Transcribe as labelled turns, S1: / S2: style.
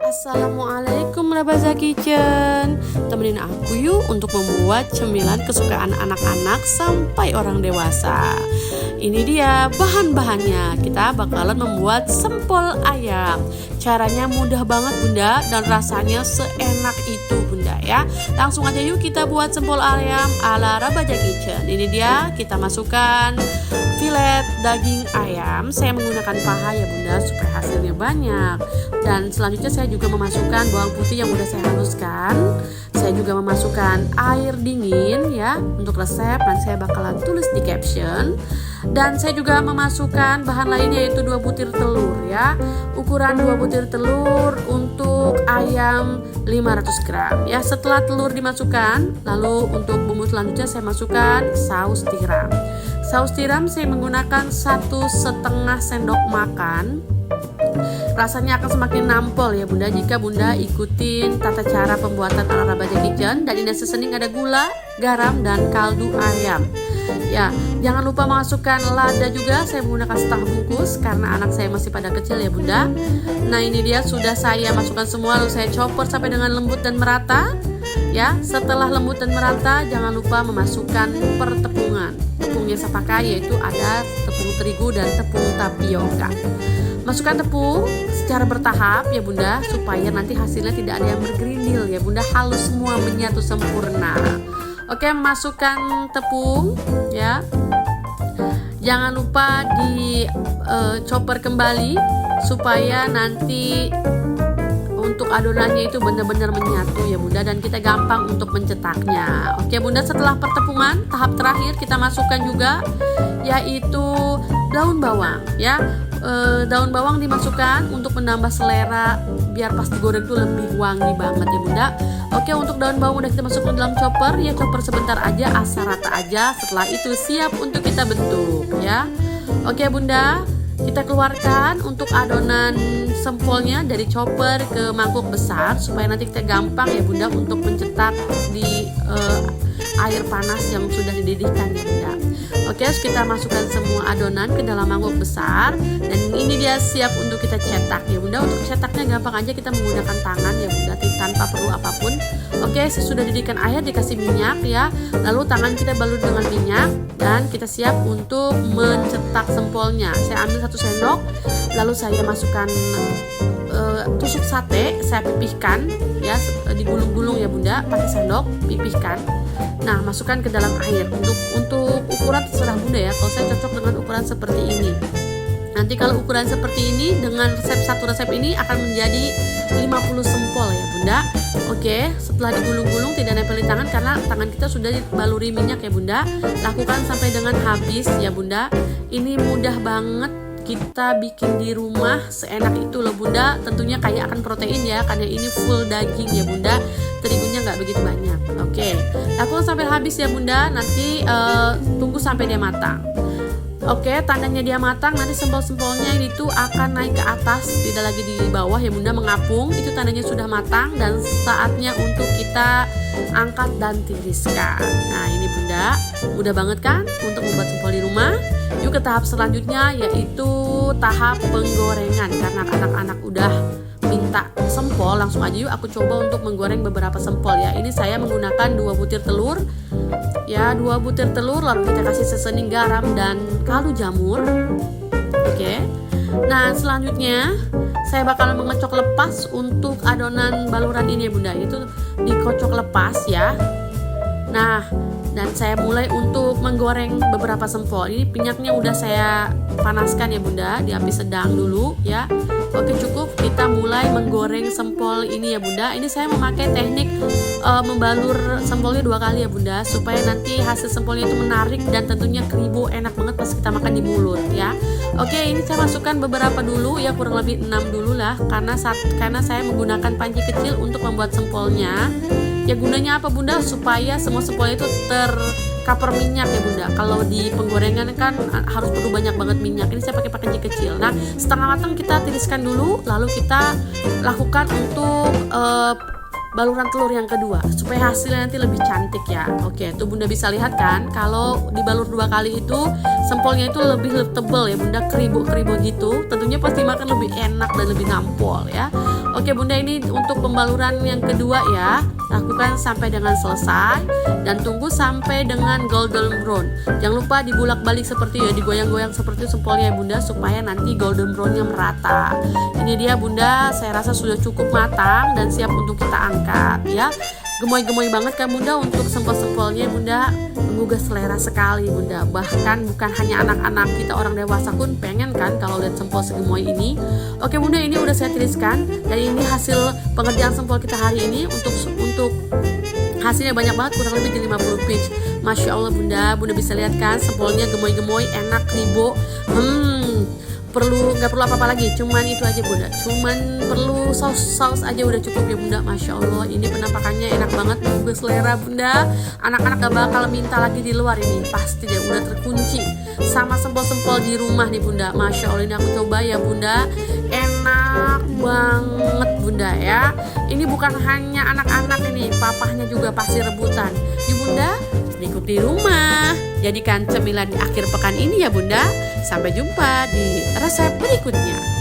S1: Assalamualaikum Rabaza Kitchen. Temenin aku yuk untuk membuat cemilan kesukaan anak-anak sampai orang dewasa. Ini dia bahan-bahannya. Kita bakalan membuat sempol ayam. Caranya mudah banget bunda dan rasanya seenak itu bunda ya. Langsung aja yuk kita buat sempol ayam ala Rabaza Kitchen. Ini dia, kita masukkan filet daging ayam. Saya menggunakan paha ya bunda supaya hasilnya banyak. Dan selanjutnya saya juga memasukkan bawang putih yang udah saya haluskan. Saya juga memasukkan air dingin ya untuk resep, nanti saya bakalan tulis di caption. Dan saya juga memasukkan bahan lainnya yaitu 2 butir telur ya. Ukuran 2 butir telur untuk ayam 500 gram ya. Setelah telur dimasukkan, lalu untuk bumbu selanjutnya saya masukkan saus tiram. Saus tiram saya menggunakan 1,5 sendok makan. Rasanya akan semakin nampol ya bunda jika bunda ikutin tata cara pembuatan ala Rabaza Kitchen. Dan ini seasoning ada gula, garam, dan kaldu ayam. Ya, jangan lupa masukkan lada juga. Saya menggunakan setengah bungkus karena anak saya masih pada kecil ya bunda. Nah ini dia sudah saya masukkan semua, lalu saya chopper sampai dengan lembut dan merata. Ya, setelah lembut dan merata jangan lupa memasukkan pertepungan. Tepungnya saya pakai yaitu ada tepung terigu dan tepung tapioka. Masukkan tepung secara bertahap ya bunda supaya nanti hasilnya tidak ada yang bergerindil ya bunda, halus semua menyatu sempurna. Oke, masukkan tepung ya. Jangan lupa di chopper kembali supaya nanti untuk adonannya itu benar-benar menyatu ya bunda, dan kita gampang untuk mencetaknya. Oke bunda, setelah pertepungan tahap terakhir kita masukkan juga yaitu daun bawang ya. Daun bawang dimasukkan untuk menambah selera biar pas digoreng itu lebih wangi banget ya bunda. Oke, untuk daun bawang udah kita masukkan dalam chopper ya, chopper sebentar aja asal rata aja. Setelah itu siap untuk kita bentuk ya. Oke bunda, kita keluarkan untuk adonan sempolnya dari chopper ke mangkuk besar supaya nanti kita gampang ya bunda untuk mencetak di air panas yang sudah dididihkan ya bunda. Oke, kita masukkan semua adonan ke dalam mangkuk besar dan ini dia siap untuk kita cetak ya bunda. Untuk cetaknya gampang aja, kita menggunakan tangan ya bunda tanpa perlu apapun. Oke, sudah didihkan air, dikasih minyak ya. Lalu tangan kita balut dengan minyak dan kita siap untuk mencetak sempolnya. Saya ambil 1 sendok, lalu saya masukkan tusuk sate, saya pipihkan ya, digulung-gulung ya bunda pakai sendok, pipihkan. Nah, masukkan ke dalam air. Untuk ukuran terserah bunda ya. Kalau saya cocok dengan ukuran seperti ini. Nanti kalau ukuran seperti ini dengan satu resep ini akan menjadi 50 sempol ya bunda. Oke, setelah digulung-gulung tidak nempel di tangan karena tangan kita sudah dibaluri minyak ya bunda. Lakukan sampai dengan habis ya bunda. Ini mudah banget kita bikin di rumah, seenak itu loh bunda. Tentunya kaya akan protein ya, karena ini full daging ya bunda, terigunya nggak begitu banyak. Oke, lakukan sampai habis ya bunda. Nanti tunggu sampai dia matang. Oke, tandanya dia matang, nanti sempol-sempolnya itu akan naik ke atas, tidak lagi di bawah ya bunda, mengapung. Itu tandanya sudah matang dan saatnya untuk kita angkat dan tiriskan. Nah ini bunda, mudah banget kan untuk membuat sempol di rumah. Yuk ke tahap selanjutnya yaitu tahap penggorengan. Karena anak-anak udah minta sempol, langsung aja yuk aku coba untuk menggoreng beberapa sempol ya. Ini saya menggunakan 2 butir telur ya, 2 butir telur, lalu kita kasih seasoning garam dan kaldu jamur. Oke. Nah selanjutnya saya bakal mengocok lepas untuk adonan baluran ini ya bunda, itu dikocok lepas ya. Nah, dan saya mulai untuk menggoreng beberapa sempol. Ini minyaknya udah saya panaskan ya bunda, di api sedang dulu ya. Oke, cukup, kita mulai menggoreng sempol ini ya bunda. Ini saya memakai teknik membalur sempolnya 2 kali ya bunda, supaya nanti hasil sempolnya itu menarik dan tentunya kribo enak banget pas kita makan di mulut ya. Oke, ini saya masukkan beberapa dulu ya, kurang lebih 6 dulu lah, karena saya menggunakan panci kecil untuk membuat sempolnya. Ya gunanya apa bunda? Supaya semua sempolnya itu tercover minyak ya bunda. Kalau di penggorengan kan harus perlu banyak banget minyak. Ini saya pakai panci kecil. Nah setengah matang kita tiriskan dulu, lalu kita lakukan untuk baluran telur yang kedua supaya hasilnya nanti lebih cantik ya. Oke, tuh bunda bisa lihat kan kalau dibalur 2 kali itu sempolnya itu lebih tebal ya bunda, keribu-keribu gitu. Tentunya pasti makan lebih enak dan lebih nampol ya. Oke bunda, ini untuk pembaluran yang kedua ya. Lakukan sampai dengan selesai dan tunggu sampai dengan golden brown. Jangan lupa dibulak-balik seperti ya, digoyang-goyang seperti sempolnya ya bunda, supaya nanti golden brownnya merata. Ini dia bunda, saya rasa sudah cukup matang dan siap untuk kita angkat ya. Gemoy-gemoy banget kan bunda untuk sempol-sempolnya bunda, menggugah selera sekali bunda. Bahkan bukan hanya anak-anak, kita orang dewasa pun pengen kan kalau lihat sempol segemoy ini. Oke bunda, ini udah saya tiriskan dan ini hasil pengerjaan sempol kita hari ini. Untuk hasilnya banyak banget, kurang lebih di 50 piece. Masya Allah bunda bisa lihat kan sempolnya gemoy-gemoy, enak, ribo. Nggak perlu apa-apa lagi, cuman itu aja bunda, cuman perlu saus aja udah cukup ya bunda. Masya Allah, ini penampakannya enak banget, menggugah selera bunda. Anak-anak gak bakal minta lagi di luar, ini pasti deh udah terkunci sama sempol-sempol di rumah nih bunda. Masya Allah, ini aku coba ya bunda, enak banget bunda ya. Ini bukan hanya anak-anak, ini papahnya juga pasti rebutan. Di bunda, berikut di rumah, jadikan cemilan di akhir pekan ini ya bunda. Sampai jumpa di resep berikutnya.